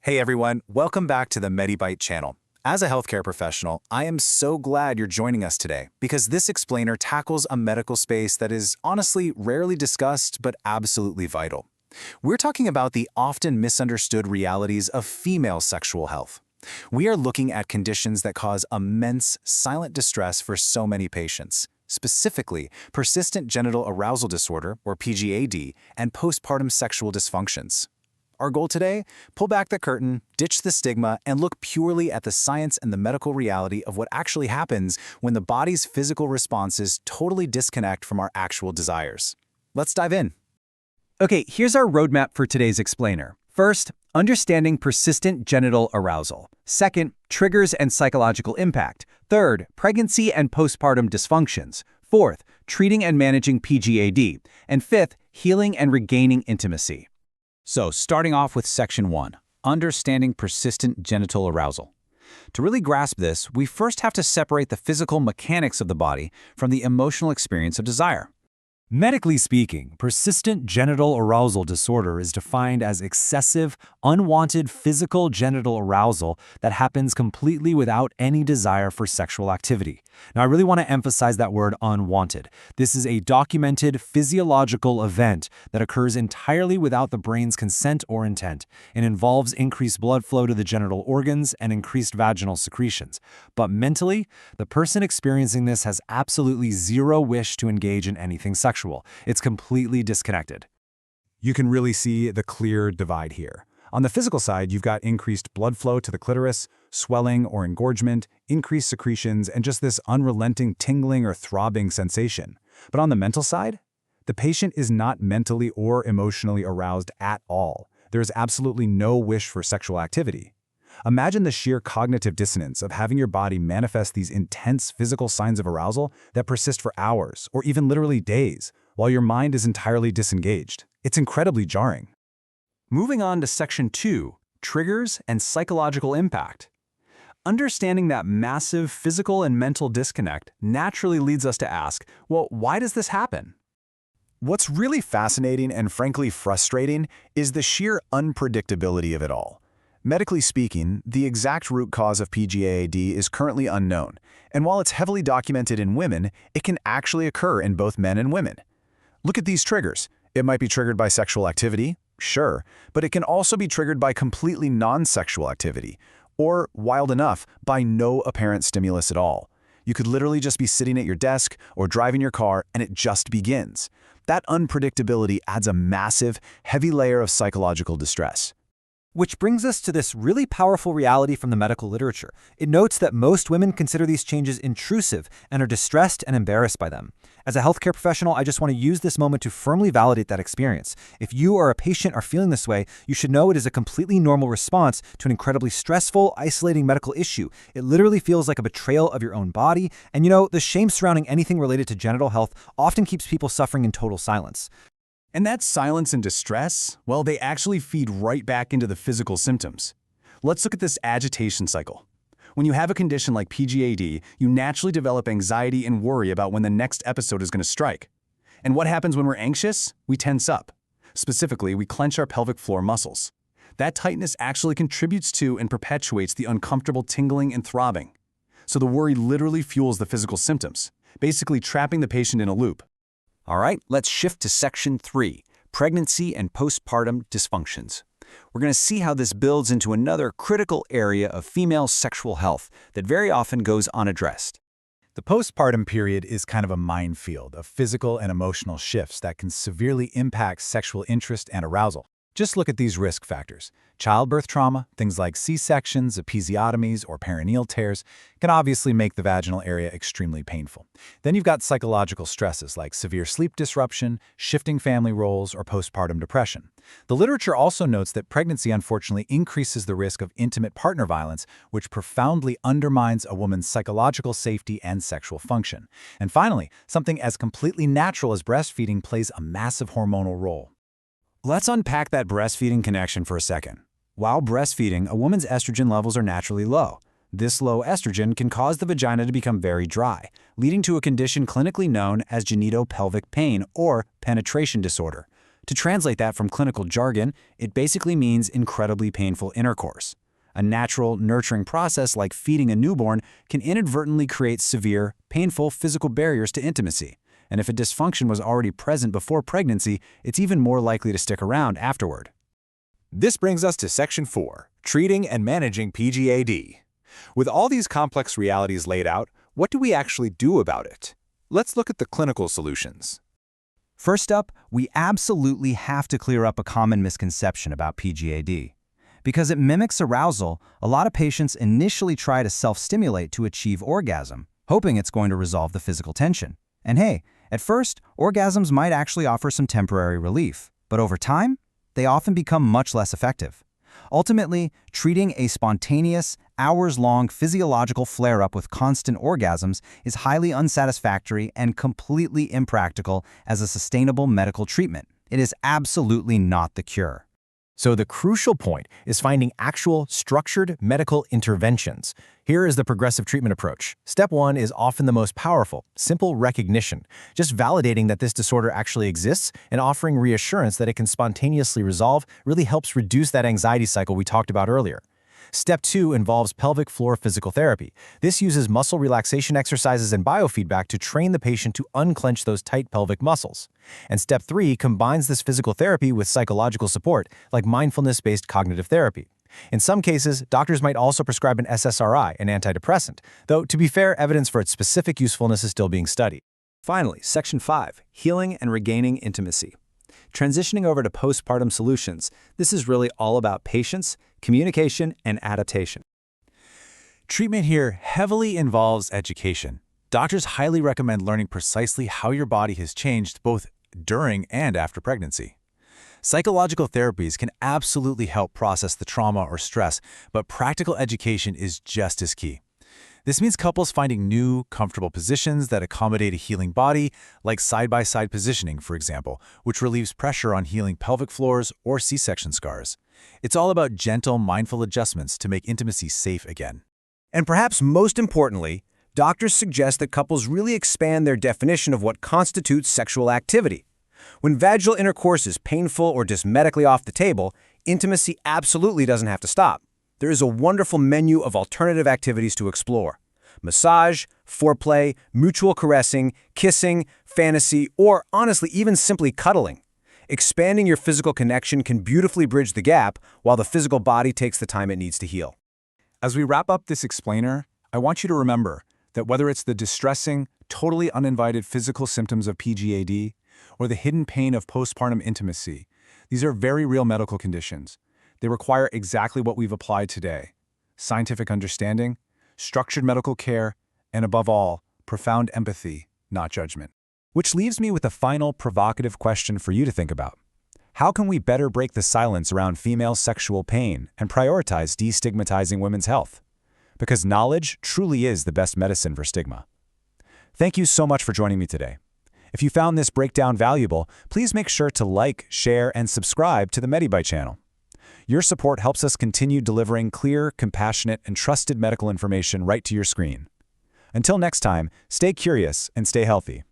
Hey everyone, welcome back to the MediByte channel. As a healthcare professional, I am so glad you're joining us today because this explainer tackles a medical space that is honestly rarely discussed but absolutely vital. We're talking about the often misunderstood realities of female sexual health. We are looking at conditions that cause immense silent distress for so many patients, specifically persistent genital arousal disorder, or PGAD, and postpartum sexual dysfunctions. Our goal today? Pull back the curtain, ditch the stigma, and look purely at the science and the medical reality of what actually happens when the body's physical responses totally disconnect from our actual desires. Let's dive in. Okay, here's our roadmap for today's explainer. First, understanding persistent genital arousal. Second, triggers and psychological impact. Third, pregnancy and postpartum dysfunctions. Fourth, treating and managing PGAD. And fifth, healing and regaining intimacy. So, starting off with Section 1, Understanding Persistent Genital Arousal. To really grasp this, we first have to separate the physical mechanics of the body from the emotional experience of desire. Medically speaking, persistent genital arousal disorder is defined as excessive, unwanted physical genital arousal that happens completely without any desire for sexual activity. Now, I really want to emphasize that word unwanted. This is a documented physiological event that occurs entirely without the brain's consent or intent. It involves increased blood flow to the genital organs and increased vaginal secretions. But mentally, the person experiencing this has absolutely zero wish to engage in anything sexual. It's completely disconnected. You can really see the clear divide here. On the physical side, you've got increased blood flow to the clitoris, swelling or engorgement, increased secretions, and just this unrelenting tingling or throbbing sensation. But on the mental side, the patient is not mentally or emotionally aroused at all. There is absolutely no wish for sexual activity. Imagine the sheer cognitive dissonance of having your body manifest these intense physical signs of arousal that persist for hours or even literally days, while your mind is entirely disengaged. It's incredibly jarring. Moving on to Section 2, Triggers and Psychological Impact. Understanding that massive physical and mental disconnect naturally leads us to ask, well, why does this happen? What's really fascinating and frankly frustrating is the sheer unpredictability of it all. Medically speaking, the exact root cause of PGAD is currently unknown, and while it's heavily documented in women, it can actually occur in both men and women. Look at these triggers. It might be triggered by sexual activity, sure, but it can also be triggered by completely non-sexual activity, or, wild enough, by no apparent stimulus at all. You could literally just be sitting at your desk or driving your car, and it just begins. That unpredictability adds a massive, heavy layer of psychological distress. Which brings us to this really powerful reality from the medical literature. It notes that most women consider these changes intrusive and are distressed and embarrassed by them. As a healthcare professional, I just want to use this moment to firmly validate that experience. If you or a patient are feeling this way, you should know it is a completely normal response to an incredibly stressful, isolating medical issue. It literally feels like a betrayal of your own body. And the shame surrounding anything related to genital health often keeps people suffering in total silence. And that silence and distress, well, they actually feed right back into the physical symptoms. Let's look at this agitation cycle. When you have a condition like PGAD, you naturally develop anxiety and worry about when the next episode is going to strike. And what happens when we're anxious? We tense up. Specifically, we clench our pelvic floor muscles. That tightness actually contributes to and perpetuates the uncomfortable tingling and throbbing. So the worry literally fuels the physical symptoms, basically trapping the patient in a loop. All right, let's shift to Section 3, Pregnancy and Postpartum Dysfunctions. We're going to see how this builds into another critical area of female sexual health that very often goes unaddressed. The postpartum period is kind of a minefield of physical and emotional shifts that can severely impact sexual interest and arousal. Just look at these risk factors. Childbirth trauma, things like C-sections, episiotomies, or perineal tears, can obviously make the vaginal area extremely painful. Then you've got psychological stresses like severe sleep disruption, shifting family roles, or postpartum depression. The literature also notes that pregnancy unfortunately increases the risk of intimate partner violence, which profoundly undermines a woman's psychological safety and sexual function. And finally, something as completely natural as breastfeeding plays a massive hormonal role. Let's unpack that breastfeeding connection for a second. While breastfeeding, a woman's estrogen levels are naturally low. This low estrogen can cause the vagina to become very dry, leading to a condition clinically known as genitopelvic pain or penetration disorder. To translate that from clinical jargon, it basically means incredibly painful intercourse. A natural, nurturing process like feeding a newborn can inadvertently create severe, painful physical barriers to intimacy. And if a dysfunction was already present before pregnancy, it's even more likely to stick around afterward. This brings us to Section 4, Treating and Managing PGAD. With all these complex realities laid out, what do we actually do about it? Let's look at the clinical solutions. First up, we absolutely have to clear up a common misconception about PGAD. Because it mimics arousal, a lot of patients initially try to self-stimulate to achieve orgasm, hoping it's going to resolve the physical tension. And hey, at first, orgasms might actually offer some temporary relief, but over time, they often become much less effective. Ultimately, treating a spontaneous, hours-long physiological flare-up with constant orgasms is highly unsatisfactory and completely impractical as a sustainable medical treatment. It is absolutely not the cure. So the crucial point is finding actual, structured medical interventions. Here is the progressive treatment approach. Step 1 is often the most powerful, simple recognition, just validating that this disorder actually exists and offering reassurance that it can spontaneously resolve really helps reduce that anxiety cycle we talked about earlier. Step 2 involves pelvic floor physical therapy. This uses muscle relaxation exercises and biofeedback to train the patient to unclench those tight pelvic muscles. And Step 3 combines this physical therapy with psychological support, like mindfulness-based cognitive therapy. In some cases, doctors might also prescribe an SSRI, an antidepressant, though, to be fair, evidence for its specific usefulness is still being studied. Finally, Section 5, Healing and Regaining Intimacy. Transitioning over to postpartum solutions, this is really all about patience, communication, and adaptation. Treatment here heavily involves education. Doctors highly recommend learning precisely how your body has changed both during and after pregnancy. Psychological therapies can absolutely help process the trauma or stress, but practical education is just as key. This means couples finding new, comfortable positions that accommodate a healing body, like side-by-side positioning, for example, which relieves pressure on healing pelvic floors or C-section scars. It's all about gentle, mindful adjustments to make intimacy safe again. And perhaps most importantly, doctors suggest that couples really expand their definition of what constitutes sexual activity. When vaginal intercourse is painful or just medically off the table, intimacy absolutely doesn't have to stop. There is a wonderful menu of alternative activities to explore. Massage, foreplay, mutual caressing, kissing, fantasy, or honestly, even simply cuddling. Expanding your physical connection can beautifully bridge the gap while the physical body takes the time it needs to heal. As we wrap up this explainer, I want you to remember that whether it's the distressing, totally uninvited physical symptoms of PGAD or the hidden pain of postpartum intimacy, these are very real medical conditions. They require exactly what we've applied today: scientific understanding, structured medical care, and above all, profound empathy, not judgment. Which leaves me with a final provocative question for you to think about. How can we better break the silence around female sexual pain and prioritize destigmatizing women's health? Because knowledge truly is the best medicine for stigma. Thank you so much for joining me today. If you found this breakdown valuable, please make sure to like, share, and subscribe to the MediByte channel. Your support helps us continue delivering clear, compassionate, and trusted medical information right to your screen. Until next time, stay curious and stay healthy.